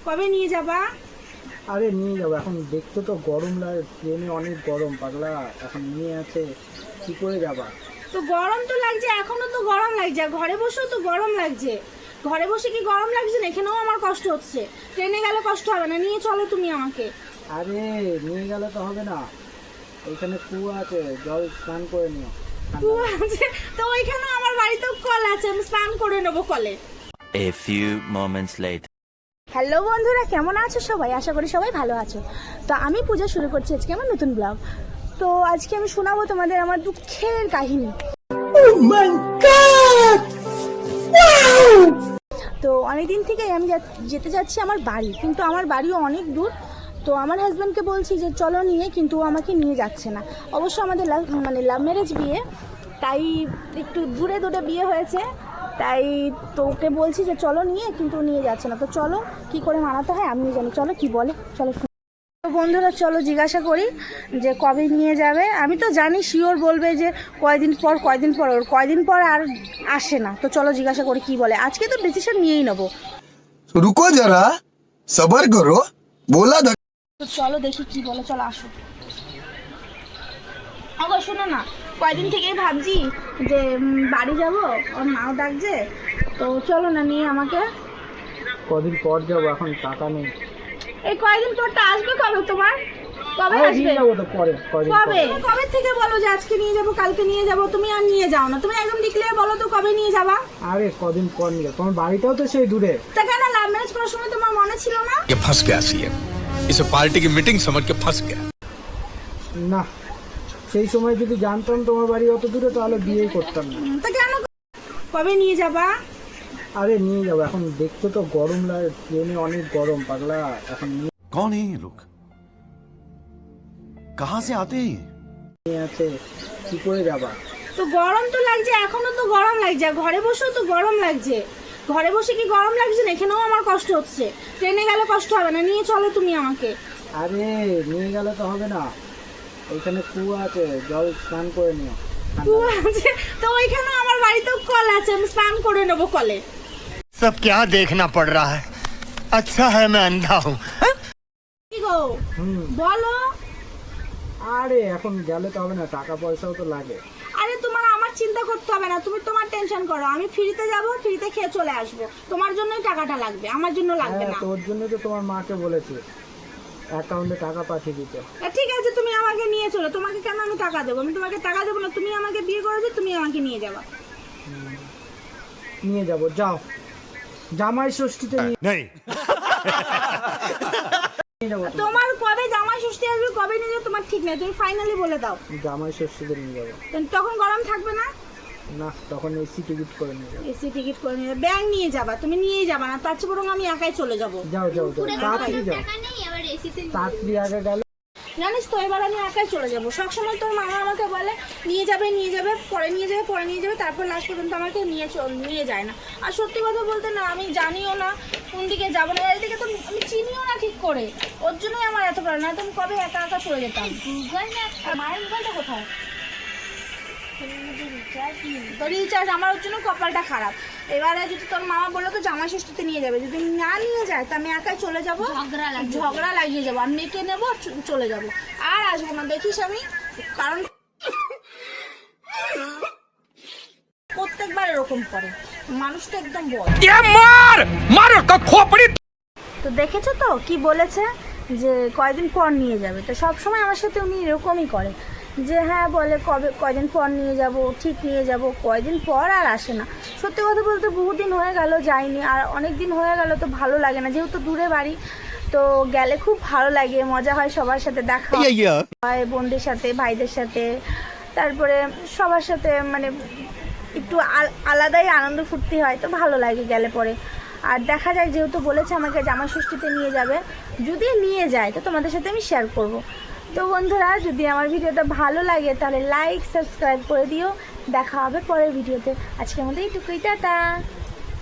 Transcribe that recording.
কবে নিয়ে যাবা? আরে নিয়ে যাবো, এখন দেখতে তো গরম লাগে, ট্রেনে অনেক গরম পাগলা, এখন নিয়ে আছে কি করে যাবা? তো গরম তো লাগছে, এখনো তো গরম লাগছে, ঘরে বসেও তো গরম লাগছে। ঘরে বসে কি গরম লাগছে না? এখানেও আমার কষ্ট হচ্ছে, ট্রেনে গেলে কষ্ট হবে না, নিয়ে চলো তুমি আমাকে। আরে নিয়ে গেলে তো হবে না, এখানে কুয়া আছে, জল স্নান করে নিও। কুয়া আছে তো ওইখানেও আমার বাড়িতেও কল আছে, আমি স্নান করে নেবো কলে। A few moments later. Hello বন্ধুরা, কেমন আছো সবাই? আশা করি সবাই ভালো আছো। তো আমি পূজা শুরু করছি আজকে আমার নতুন ব্লগ। তো আজকে আমি শোনাবো তোমাদের আমার দুঃখের কাহিনী। তো অনেকদিন থেকে আমি যেতে যাচ্ছি আমার বাড়ি, কিন্তু আমার বাড়িও অনেক দূর। তো আমার হাজব্যান্ডকে বলছি যে চলো নিয়ে, কিন্তু আমাকে নিয়ে যাচ্ছে না। অবশ্য আমাদের লাভ ম্যারেজ বিয়ে, তাই একটু দূরে দূরে বিয়ে হয়েছে, তাই তোকে বলছি যে চলো নিয়ে, কিন্তু নিয়ে যাচ্ছে না। তো চলো কি করে মানাতে হয় আমি জানি, চলো কি বলে চলো। তো বন্ধুরা চলো জিজ্ঞাসা করি যে কবে নিয়ে যাবে। আমি তো জানি শিওর বলবে যে কয়দিন পর, ওর কয়দিন পর আর আসে না। তো চলো জিজ্ঞাসা করি কি বলে। আজকে তো ডিসিশন নিয়েই নেবো। रुको जरा सबर करो बोला था। তো চলো দেখি কি বলে, চলো আসো। ওগো শোনো না, কয়দিন থেকেই ভাবছি যে বাড়ি যাব, ওর মাও ডাকছে, তো চলো না নিয়ে আমাকে। কদিন পর যাবো, এখন টাকা নেই। এই কয়দিন পরটা আসবে কবে তোমার? কবে আরে আসবে? নিয়ে যাবো তো পরে, কদিন পর। কবে থেকে বলো যে আজকে নিয়ে যাব, কালকে নিয়ে যাব, তুমি আর নিয়ে যাও না। তুমি একদম ডিক্লেয়ার বলো তো কবে নিয়ে যাবা। আরে কদিন পর নিয়ে, তোমার বাড়িটাও তো সেই দূরে। তা কেন লাভ ম্যারেজ করার সময় তোমার মনে ছিল না? ये फंस गया सीएम, इसे पार्टी की मीटिंग समझ के फंस गया। না, সেই সময় যদি জানতাম তোমার বাড়ি অত দূরে, তাহলে বিয়েই করতাম না। তা কেন কবে নিয়ে যাবা? আরে নিয়ে যাবো, এখন দেখতে তো গরম লাগে, ট্রেনে অনেক গরম পাগলা, এখন कौन है ये लोग? कहां से आते हैं? নিয়ে আছে কি করে যাবা? তো গরম তো লাগছে, এখনো তো গরম লাগছে, ঘরে বসেও তো গরম লাগছে। ঘরে বসে কি গরম লাগছে না? এখানেও আমার কষ্ট হচ্ছে, ট্রেনে গেলে কষ্ট হবে না, নিয়ে চলো তুমি আমাকে। আরে নিয়ে গেলে তো হবে না, ওইখানে কুয়া আছে, জল স্নান করে নিও। কুয়া আছে তো ওইখানেও আমার বাড়িতেও কল আছে, আমি স্নান করে নেবো কলে। सब क्या देखना पड़ रहा है? अच्छा है मैं अंधा हूँ। কি গো হুম। বলো। আরে এখন গেলে তো হবে না, টাকা পয়সাও তো লাগে। আরে তোমার আমার চিন্তা করতে হবে না, তুমি তোমার টেনশন করো। আমি ফ্রিতে যাব, ফ্রিতে খেয়ে চলে আসবো। তোমার জন্যই টাকাটা লাগবে, আমার জন্য লাগবে হ্যাঁ, না। তোর জন্য তো তোমার মাকে বলেছি অ্যাকাউন্টে টাকা পাঠিয়ে দিতে। ঠিক আছে, তুমি আমাকে নিয়ে চলো। তোমাকে কেন আমি টাকা দেবো? আমি তোমাকে টাকা দেবো না, তুমি আমাকে বিয়ে করেছো, তুমি আমাকে নিয়ে যাবা। নিয়ে যাবো, যাও। জামাই ষষ্ঠীতে नहीं নিয়ে যাবো। তোমার কবে জামাই ষষ্ঠী আসবে, কবে নিয়ে যাবে তোমার ঠিক নেই, তুমি ফাইনালি বলে দাও। জামাই ষষ্ঠীতে নিয়ে যাবো। তখন গরম থাকবে না? না, তখন এসি টিকিট করে নিয়ে যাবো। এসি টিকিট করে নিয়ে ব্যাগ নিয়ে যাবা, তুমি নিয়েই যাবা না, তার চেয়ে বরং আমি একাই চলে যাবো। যাও যাও যাও, তাড়াতাড়ি যাও, তাড়াতাড়ি আগে গেলে। জানিস তো এবার আমি একাই চলে যাবো। সবসময় তোর মামা আমাকে বলে নিয়ে যাবে, পরে নিয়ে যাবে, তারপর লাস্ট পর্যন্ত আমাকে নিয়ে যায় না। আর সত্যি কথা বলতে না, আমি জানিও না কোন দিকে যাবো না, এদিকে তো আমি চিনিও না ঠিক করে। ওর জন্যই আমার এত প্রাণ, না তুমি কবে একা একা চলে যেতাম। আর মায়ের মোবাইলটা কোথায়? তো রিচার্জ, আমার ওর জন্য কপালটা খারাপ। এবারে যদি তোর মামা বললো তো জামাই ষষ্ঠীতে নিয়ে যাবে, যদি না নিয়ে যায় তো আমি একাই চলে যাবো, ঝগড়া লাগিয়ে যাবো, আর মেয়েকে নেবো, চলে যাবো, আর আসবো না। দেখিস আমি, কারণ প্রত্যেকবার এরকম করে মানুষটা, একদম বল। তো দেখেছো তো কি বলেছে যে কয়দিন পর নিয়ে যাবে। তো সবসময় আমার সাথে উনি এরকমই করে যে হ্যাঁ বলে কয়দিন পর নিয়ে যাব, ঠিক নিয়ে যাব, কয়দিন পর আর আসে না। সত্যি কথা বলতে বহুদিন হয়ে গেল যাইনি, আর অনেক দিন হয়ে গেল তো ভালো লাগে না, যেহেতু দূরে বাড়ি। তো গেলে খুব ভালো লাগে, মজা হয়, সবার সাথে দেখা হয়, বোনদের সাথে, ভাইদের সাথে, তারপরে সবার সাথে, মানে একটু আলাদাই আনন্দ ফুর্তি হয়, তো ভালো লাগে গেলে পরে। আর দেখা যায়, যেহেতু বলেছে আমাকে জামাই ষষ্ঠীতে নিয়ে যাবে, যদি নিয়ে যায় তো তোমাদের সাথে আমি শেয়ার করব। তো বন্ধুরা, যদি আমার ভিডিওটা ভালো লাগে তাহলে লাইক সাবস্ক্রাইব করে দিও। দেখা হবে পরের ভিডিওতে। আজকের মতো এইটুকুই, টাটা।